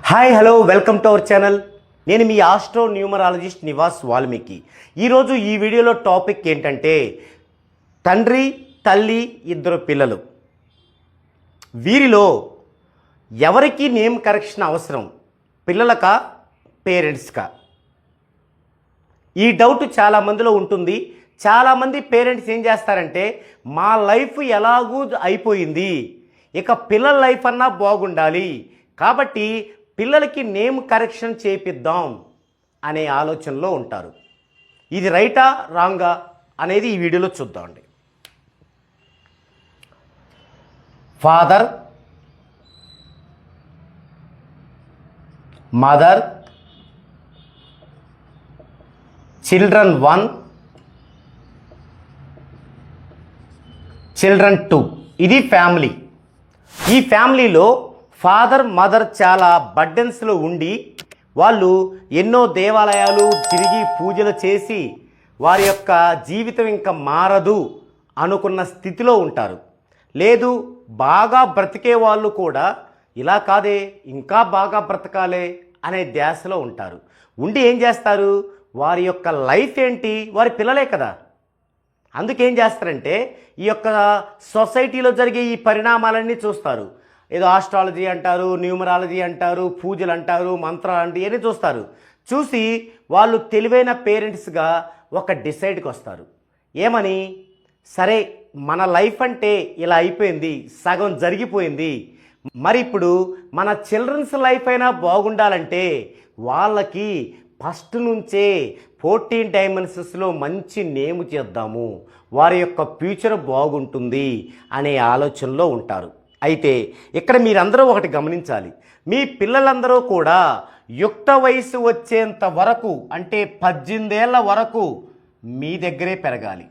Hi hello welcome to our channel. నేను మీ astro numerologist Nivas Valmiki. ఈరోజు ఈ వీడియోలో టాపిక్ ఏంటంటే తండ్రి తల్లి ఇద్దరు పిల్లలు, వీరిలో ఎవరికి నేమ్ కరెక్షన్ అవసరం, పిల్లలకా పేరెంట్స్కా? ఈ డౌట్ చాలామందిలో ఉంటుంది. చాలామంది పేరెంట్స్ ఏం చేస్తారంటే మా లైఫ్ ఎలాగూ అయిపోయింది, ఇక పిల్లల లైఫ్ అన్నా బాగుండాలి కాబట్టి పిల్లలకి నేమ్ కరెక్షన్ చేపిద్దాం అనే ఆలోచనలో ఉంటారు. ఇది రైటా రాంగా అనేది ఈ వీడియోలో చూద్దామండి. ఫాదర్, మదర్, చిల్డ్రన్ 1, చిల్డ్రన్ 2, ఇది ఫ్యామిలీ. ఈ ఫ్యామిలీలో ఫాదర్ మదర్ చాలా బర్డెన్స్లో ఉండి వాళ్ళు ఎన్నో దేవాలయాలు తిరిగి పూజలు చేసి వారి యొక్క జీవితం ఇంకా మారదు అనుకున్న స్థితిలో ఉంటారు. లేదు, బాగా బ్రతికే వాళ్ళు కూడా ఇలా కాదే ఇంకా బాగా బ్రతకాలే అనే ధ్యాసలో ఉంటారు. ఉండి ఏం చేస్తారు, వారి యొక్క లైఫ్ ఏంటి, వారి పిల్లలే కదా. అందుకేం చేస్తారంటే ఈ యొక్క సొసైటీలో జరిగే ఈ పరిణామాలన్నీ చూస్తారు. ఏదో ఆస్ట్రాలజీ అంటారు, న్యూమరాలజీ అంటారు, పూజలు అంటారు, మంత్రాలు అంటే ఇవన్నీ చూస్తారు. చూసి వాళ్ళు తెలివైన పేరెంట్స్గా ఒక డిసైడ్కి వస్తారు. ఏమని, సరే మన లైఫ్ అంటే ఇలా అయిపోయింది, సగం జరిగిపోయింది, మరి ఇప్పుడు మన చిల్డ్రన్స్ లైఫ్ అయినా బాగుండాలంటే వాళ్ళకి ఫస్ట్ నుంచే 14 డైమెన్షన్స్లో మంచి నేమ్ చేద్దాము, వారి యొక్క ఫ్యూచర్ బాగుంటుంది అనే ఆలోచనలో ఉంటారు. అయితే ఇక్కడ మీరందరూ ఒకటి గమనించాలి, మీ పిల్లలందరూ కూడా యుక్త వయసు వచ్చేంత వరకు అంటే 18 ఏళ్ల వరకు మీ దగ్గరే పెరగాలి.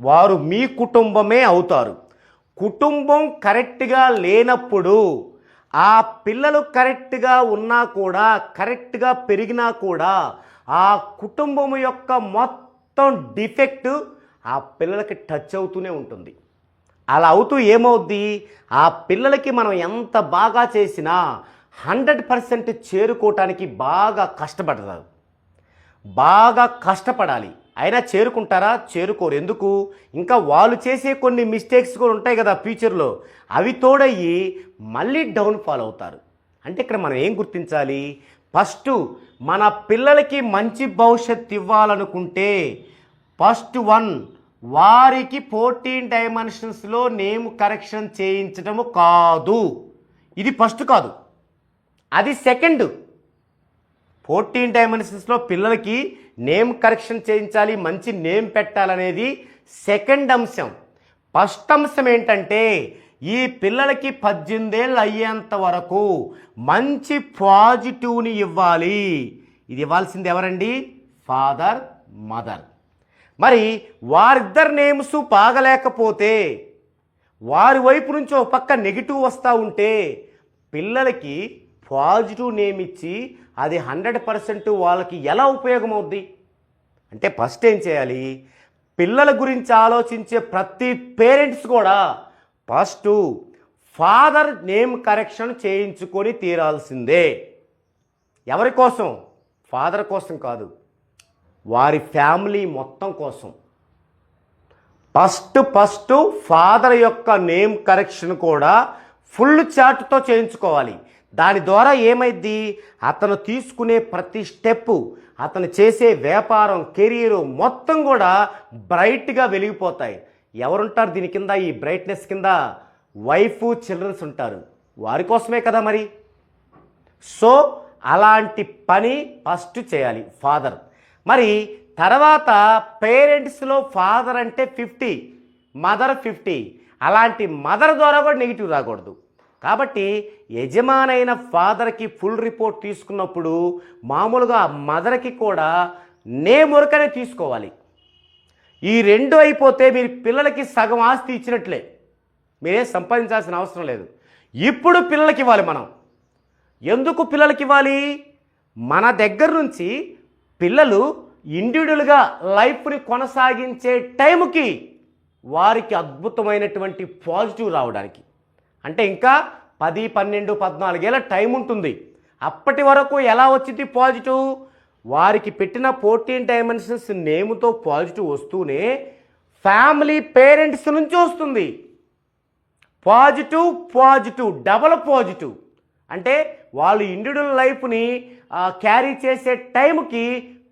వారు మీ కుటుంబమే అవుతారు. కుటుంబం కరెక్ట్గా లేనప్పుడు ఆ పిల్లలు కరెక్ట్గా ఉన్నా కూడా, కరెక్ట్గా పెరిగినా కూడా ఆ కుటుంబం యొక్క మొత్తం డిఫెక్ట్ ఆ పిల్లలకి టచ్ అవుతూనే ఉంటుంది. అలా అవుతూ ఏమవుద్ది, ఆ పిల్లలకి మనం ఎంత బాగా చేసినా 100% చేరుకోవటానికి బాగా కష్టపడతారు. బాగా కష్టపడాలి, అయినా చేరుకుంటారా? చేరుకోరు. ఎందుకు, ఇంకా వాళ్ళు చేసే కొన్ని మిస్టేక్స్ కూడా ఉంటాయి కదా ఫ్యూచర్లో, అవి తోడయ్యి మళ్ళీ డౌన్ఫాల్ అవుతారు. అంటే ఇక్కడ మనం ఏం గుర్తించాలి, ఫస్ట్ మన పిల్లలకి మంచి భవిష్యత్తు ఇవ్వాలనుకుంటే ఫస్ట్ వారికి 14 డైమెన్షన్స్లో నేమ్ కరెక్షన్ చేయించడము కాదు, ఇది ఫస్ట్ కాదు, అది సెకండ్. 14 డైమెన్షన్స్లో పిల్లలకి నేమ్ కరెక్షన్ చేయించాలి, మంచి నేమ్ పెట్టాలనేది సెకండ్ అంశం. ఫస్ట్ అంశం ఏంటంటే ఈ పిల్లలకి 18 ఏళ్ళు అయ్యేంత వరకు మంచి పాజిటివ్ని ఇవ్వాలి. ఇది ఇవ్వాల్సింది ఎవరండి, ఫాదర్ మదర్. మరి వారిద్దరు నేమ్స్ బాగలేకపోతే వారి వైపు నుంచి ఒక పక్క నెగిటివ్ వస్తూ ఉంటే పిల్లలకి పాజిటివ్ నేమ్ ఇచ్చి అది 100% వాళ్ళకి ఎలా ఉపయోగం అవుద్ది అంటే, ఫస్ట్ ఏం చేయాలి, పిల్లల గురించి ఆలోచించే ప్రతి పేరెంట్స్ కూడా ఫస్ట్ ఫాదర్ నేమ్ కరెక్షన్ చేయించుకొని తీరాల్సిందే. ఎవరి కోసం, ఫాదర్ కోసం కాదు, వారి ఫ్యామిలీ మొత్తం కోసం. ఫస్ట్ ఫాదర్ యొక్క నేమ్ కరెక్షన్ కూడా ఫుల్ చార్ట్తో చేయించుకోవాలి. దాని ద్వారా ఏమైద్ది, అతను తీసుకునే ప్రతి స్టెప్పు, అతను చేసే వ్యాపారం, కెరీరు మొత్తం కూడా బ్రైట్గా వెలిగిపోతాయి. ఎవరుంటారు దీని కింద, ఈ బ్రైట్నెస్ కింద? వైఫ్ చిల్డ్రన్స్ ఉంటారు, వారి కోసమే కదా మరి. సో అలాంటి పని ఫస్ట్ చేయాలి ఫాదర్. మరి తర్వాత పేరెంట్స్లో ఫాదర్ అంటే 50, మదర్ 50. అలాంటి మదర్ ద్వారా కూడా నెగిటివ్ రాకూడదు. కాబట్టి యజమానైన ఫాదర్కి ఫుల్ రిపోర్ట్ తీసుకున్నప్పుడు మామూలుగా మదర్కి కూడా నేమ్ వరకనే తీసుకోవాలి. ఈ రెండు అయిపోతే మీరు పిల్లలకి సగం ఆస్తి ఇచ్చినట్లే, మీరేం సంపాదించాల్సిన అవసరం లేదు. ఇప్పుడు పిల్లలకి ఇవ్వాలి మనం. ఎందుకు పిల్లలకి ఇవ్వాలి, మన దగ్గర నుంచి పిల్లలు ఇండివిజువల్గా లైఫ్ని కొనసాగించే టైంకి వారికి అద్భుతమైనటువంటి పాజిటివ్ రావడానికి. అంటే ఇంకా 10, 12, 14 ఏళ్ళ టైం ఉంటుంది. అప్పటి వరకు ఎలా వచ్చింది పాజిటివ్? వారికి పెట్టిన 14 డైమెన్షన్స్ నేమ్తో పాజిటివ్ వస్తూనే ఫ్యామిలీ పేరెంట్స్ నుంచి వస్తుంది. పాజిటివ్ పాజిటివ్ డబల్ పాజిటివ్ అంటే వాళ్ళు ఇండివిజువల్ లైఫ్ని క్యారీ చేసే టైంకి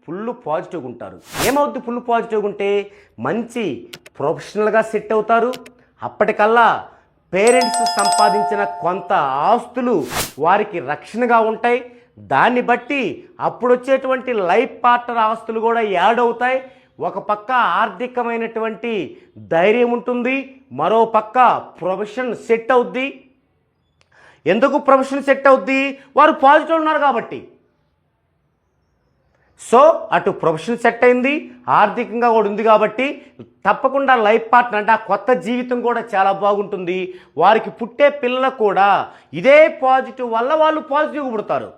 ఫుల్ పాజిటివ్గా ఉంటారు. ఏమవుద్ది ఫుల్ పాజిటివ్గా ఉంటే? మంచి ప్రొఫెషనల్గా సెట్ అవుతారు. అప్పటికల్లా పేరెంట్స్ సంపాదించిన కొంత ఆస్తులు వారికి రక్షణగా ఉంటాయి. దాన్ని బట్టి అప్పుడు వచ్చేటువంటి లైఫ్ పార్ట్నర్ ఆస్తులు కూడా యాడ్ అవుతాయి. ఒక పక్క ఆర్థికమైనటువంటి ధైర్యం ఉంటుంది, మరో పక్క ప్రొఫెషన్ సెట్ అవుద్ది. ఎందుకు ప్రొఫెషన్ సెట్ అవుద్ది? వారు పాజిటివ్ ఉన్నారు కాబట్టి. సో అటు ప్రొఫెషన్ సెట్ అయింది, ఆర్థికంగా కూడా ఉంది కాబట్టి తప్పకుండా లైఫ్ పార్ట్నర్ అంటే ఆ కొత్త జీవితం కూడా చాలా బాగుంటుంది. వారికి పుట్టే పిల్లలు కూడా ఇదే పాజిటివ్ వల్ల వాళ్ళు పాజిటివ్గా పుడతారు.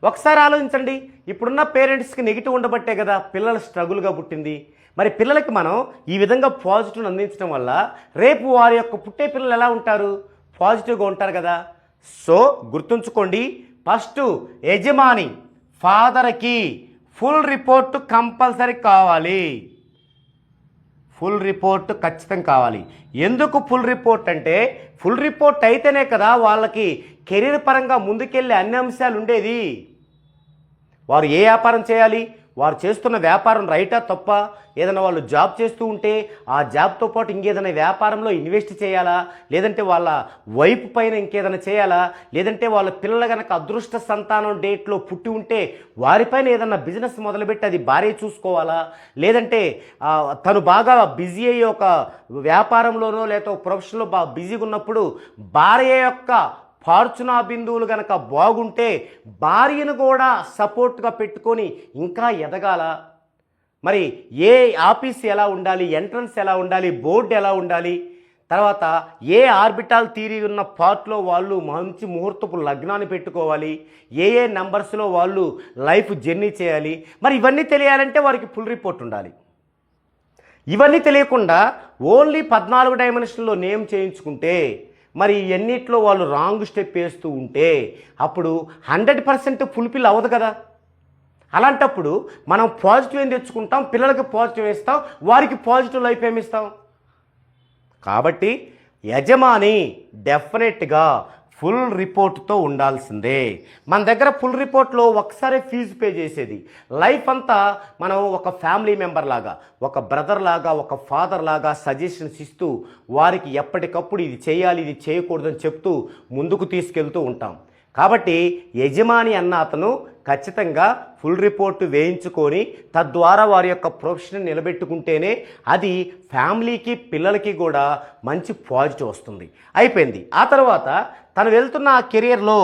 ఒకసారి ఆలోచించండి, ఇప్పుడున్న పేరెంట్స్కి నెగిటివ్ ఉండబట్టే కదా పిల్లలు స్ట్రగుల్గా పుట్టింది. మరి పిల్లలకి మనం ఈ విధంగా పాజిటివ్ని అందించడం వల్ల రేపు వారి యొక్క పుట్టే పిల్లలు ఎలా ఉంటారు? పాజిటివ్గా ఉంటారు కదా. సో గుర్తుంచుకోండి, ఫస్ట్ యజమాని ఫాదర్కి ఫుల్ రిపోర్ట్ కంపల్సరీ కావాలి. ఫుల్ రిపోర్ట్ ఖచ్చితంగా కావాలి. ఎందుకు ఫుల్ రిపోర్ట్ అంటే, ఫుల్ రిపోర్ట్ అయితేనే కదా వాళ్ళకి కెరీర్ పరంగా ముందుకెళ్ళే అన్ని అంశాలు ఉండేది. వారు ఏ వ్యాపారం చేయాలి, వారు చేస్తున్న వ్యాపారం రైటా తప్ప, ఏదైనా వాళ్ళు జాబ్ చేస్తూ ఉంటే ఆ జాబ్తో పాటు ఇంకేదైనా వ్యాపారంలో ఇన్వెస్ట్ చేయాలా, లేదంటే వాళ్ళ వైపు పైన ఇంకేదైనా చేయాలా, లేదంటే వాళ్ళ పిల్లలు కనుక అదృష్ట సంతానం డేట్లో పుట్టి ఉంటే వారిపైన ఏదైనా బిజినెస్ మొదలుపెట్టి అది భార్య చూసుకోవాలా, లేదంటే తను బాగా బిజీ అయ్యి ఒక వ్యాపారంలోనో లేదా ప్రొఫెషన్లో బాగా బిజీగా ఉన్నప్పుడు భార్య యొక్క ఫార్చునా బిందువులు కనుక బాగుంటే భార్యను కూడా సపోర్ట్గా పెట్టుకొని ఇంకా ఎదగాల. మరి ఏ ఆఫీస్ ఎలా ఉండాలి, ఎంట్రన్స్ ఎలా ఉండాలి, బోర్డు ఎలా ఉండాలి, తర్వాత ఏ ఆర్బిటాల్ థియరీ ఉన్న పార్ట్లో వాళ్ళు మంచి ముహూర్తపు లగ్నాన్ని పెట్టుకోవాలి, ఏ నెంబర్స్లో వాళ్ళు లైఫ్ జర్నీ చేయాలి. మరి ఇవన్నీ తెలియాలంటే వారికి ఫుల్ రిపోర్ట్ ఉండాలి. ఇవన్నీ తెలియకుండా ఓన్లీ 14 డైమెన్షన్లో నేమ్ చేయించుకుంటే మరి ఎన్నిట్లో వాళ్ళు రాంగ్ స్టెప్ వేస్తూ ఉంటే అప్పుడు 100% ఫుల్ఫిల్ అవ్వదు కదా. అలాంటప్పుడు మనం పాజిటివ్ ఏం తెచ్చుకుంటాం? పిల్లలకి పాజిటివ్ ఇస్తాం, వారికి పాజిటివ్ లైఫ్ ఏమిస్తాం? కాబట్టి యజమాని డెఫినెట్గా ఫుల్ రిపోర్ట్తో ఉండాల్సిందే. మన దగ్గర ఫుల్ రిపోర్ట్లో ఒకసారి ఫీజు పే చేసేది, లైఫ్ అంతా మనం ఒక ఫ్యామిలీ మెంబర్ లాగా, ఒక బ్రదర్ లాగా, ఒక ఫాదర్ లాగా సజెషన్స్ ఇస్తూ వారికి ఎప్పటికప్పుడు ఇది చేయాలి, ఇది చేయకూడదని చెప్తూ ముందుకు తీసుకెళ్తూ ఉంటాం. కాబట్టి యజమాని అన్న అతను ఖచ్చితంగా ఫుల్ రిపోర్టు వేయించుకొని తద్వారా వారి యొక్క ప్రొఫెషన్ నిలబెట్టుకుంటేనే అది ఫ్యామిలీకి పిల్లలకి కూడా మంచి పాజిటివ్ వస్తుంది. అయిపోయింది. ఆ తర్వాత తను వెళ్తున్న ఆ కెరియర్లో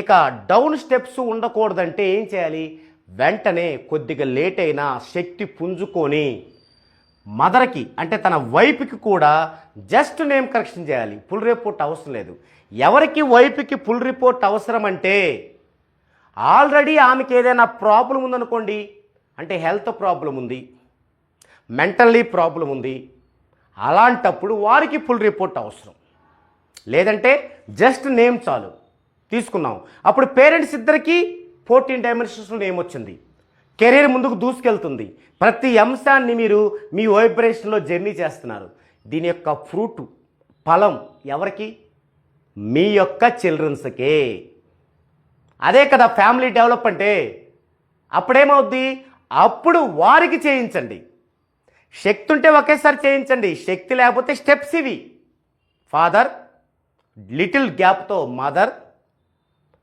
ఇక డౌన్ స్టెప్స్ ఉండకూడదంటే ఏం చేయాలి? వెంటనే కొద్దిగా లేట్ అయినా శక్తి పుంజుకొని మదర్కి అంటే తన వైఫ్కి కూడా జస్ట్ నేమ్ కరెక్షన్ చేయాలి. ఫుల్ రిపోర్ట్ అవసరం లేదు. ఎవరికి వైఫ్కి ఫుల్ రిపోర్ట్ అవసరం అంటే ఆల్రెడీ ఆమెకి ఏదైనా ప్రాబ్లం ఉందనుకోండి, అంటే హెల్త్ ప్రాబ్లం ఉంది, మెంటల్లీ ప్రాబ్లం ఉంది, అలాంటప్పుడు వారికి ఫుల్ రిపోర్ట్ అవసరం. లేదంటే జస్ట్ నేమ్ చాలు, తీసుకున్నాం. అప్పుడు పేరెంట్స్ ఇద్దరికీ 14 డైమెన్షన్స్లో నేమ్ వచ్చింది, కెరీర్ ముందుకు దూసుకెళ్తుంది. ప్రతి అంశాన్ని మీరు మీ వైబ్రేషన్లో జర్నీ చేస్తున్నారు. దీని యొక్క ఫ్రూట్ ఫలం ఎవరికి? మీ యొక్క చిల్డ్రన్స్కే. అదే కదా ఫ్యామిలీ డెవలప్ అంటే. అప్పుడేమవుద్ది? అప్పుడు వారికి చేయించండి. శక్తి ఉంటే ఒకేసారి చేయించండి, శక్తి లేకపోతే స్టెప్స్ ఇవి. ఫాదర్, లిటిల్ గ్యాప్తో మదర్,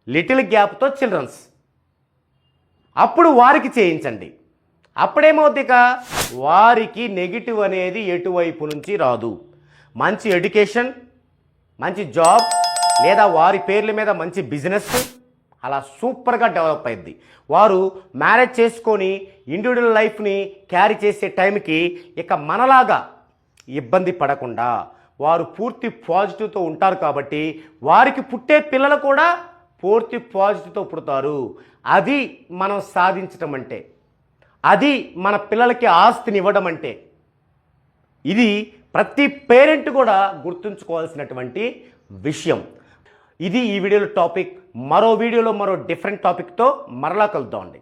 లిటిల్ గ్యాప్తో చిల్డ్రన్స్. అప్పుడు వారికి చేయించండి. అప్పుడేమవుద్ది? ఇక వారికి నెగిటివ్ అనేది ఎటువైపు నుంచి రాదు. మంచి ఎడ్యుకేషన్, మంచి జాబ్, లేదా వారి పేర్ల మీద మంచి బిజినెస్ అలా సూపర్గా డెవలప్ అయింది. వారు మ్యారేజ్ చేసుకొని ఇండివిజువల్ లైఫ్ని క్యారీ చేసే టైంకి ఇక మనలాగా ఇబ్బంది పడకుండా వారు పూర్తి పాజిటివ్తో ఉంటారు. కాబట్టి వారికి పుట్టే పిల్లలు కూడా పూర్తి పాజిటివ్తో పుడతారు. అది మనం సాధించడం అంటే, అది మన పిల్లలకి ఆస్తిని ఇవ్వడం అంటే. ఇది ప్రతి పేరెంట్ కూడా గుర్తుంచుకోవాల్సినటువంటి విషయం. ఇది ఈ వీడియోలో టాపిక్. మరో వీడియోలో మరో డిఫరెంట్ టాపిక్తో మరలా కలుద్దామండి.